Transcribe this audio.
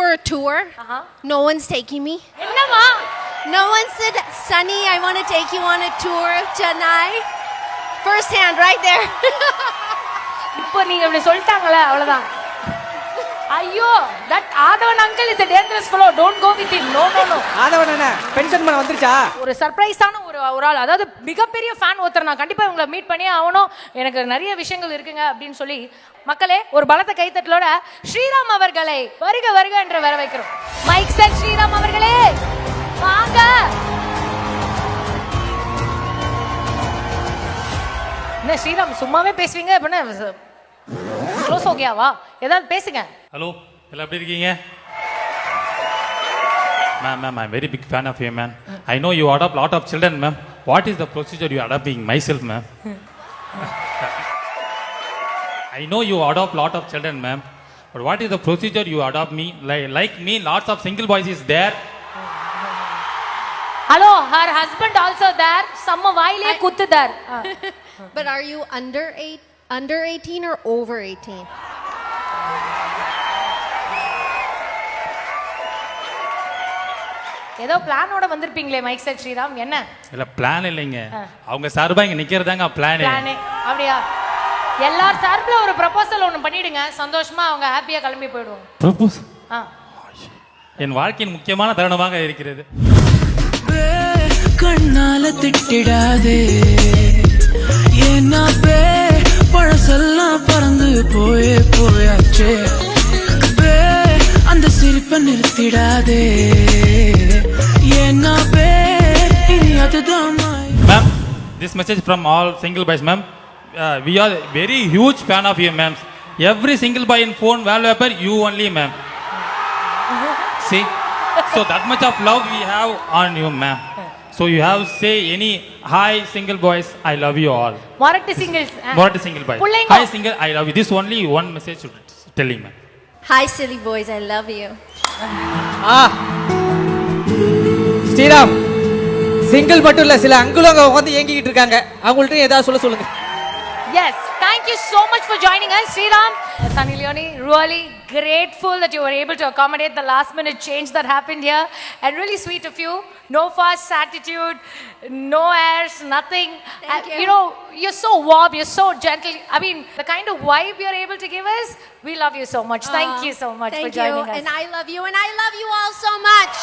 for a tour. No one's taking me. என்னமா No one said, Sunny, I want to take you on a tour of Chennai. First hand, right there. இப்போ நீங்க இப்படி சொல்லிட்டாங்களே அவ்வளவுதான். ஐயோ that Aadhavan uncle is a dangerous fellow, don't go with him. No. Aadhavan Anna pension பண்ண வந்துருச்சா? ஒரு சர்ப்ரைஸான ஒரு ஆள், அதாவது மிகப்பெரிய ஃபேன் ஒருத்தர், நான் கண்டிப்பா உங்களை மீட் பண்ணியே ஆகணும், எனக்கு நிறைய விஷயங்கள் இருக்குங்க அப்படின்னு சொல்லி மக்களே ஒரு பலத்த கைத்தட்டலோட ஸ்ரீராம் அவர்களை வருக என்று வர வைக்கிறோம். மைக் செட் ஸ்ரீராம் அவர்களே வாங்க. என்ன ஸ்ரீராம் சும்மாவே பேசுவீங்க, அப்படின்னா க்ளோஸ் हो गया வா, ஏதாவது பேசுங்க. ஹலோ எல்லாம் எப்படி இருக்கீங்க? Ma'am, I'm very big fan of you, ma'am. I know you adopt lot of children, ma'am. What is the procedure you adopting myself, ma'am? I know you adopt lot of children, ma'am. But what is the procedure you adopt me? Like me, lots of single boys is there. Hello, her husband also there. Samma vaile kuttu there. But are you under 18 or over 18? ஏதோ பிளானோட வந்திருப்பீங்களே mic set Sriram, என்ன? இல்ல plan இல்லைங்க, அவங்க சார்பா இங்க நிக்கிறதாங்க plan. அப்படியா? எல்லார் சார்பில ஒரு ப்ரொபோசல் ஒன்னு பண்ணிடுங்க, சந்தோஷமா அவங்க ஹாப்பியா கிளம்பி போய்டுவாங்க. ப்ரொபோஸ் என் வாழ்க்கையின் முக்கியமான தருணமாக இருக்கிறது. கண்ணால திட்டிடாதே ஏன்னா பழசெல்லாம் பறந்து போயாச்சே, அந்த சிரிப்பை நிறுத்திடாதே ஏன்னா இனி அதுதான். Ma'am, this message from all single boys, ma'am. We are very huge fan of you, ma'am. Every single boy in phone wallpaper, you only, ma'am. See, so that much of love we have on you, ma'am. So you have say any hi single boys, I love you all. Moratti singles. Moratti single boys. Hi single, I love you. This only one message to telling, ma'am. Hi, silly boys, I love you. Sriram single மட்டும் இல்ல, சில அங்குளும் அங்க உட்காந்து ஏங்கிக்கிட்டு இருக்காங்க, அவங்கள்ட்ட ஏதாவது சொல்லுங்க. Yes, thank you so much for joining us, Sriram. Sunny Leone, really grateful that you were able to accommodate the last minute change that happened here, and really sweet of you. No fuss attitude, no airs, nothing. Thank you. You know, you're so warm, you're so gentle. I mean, the kind of vibe you're able to give us, we love you so much. Thank you so much for joining us. And I love you, and I love you all so much.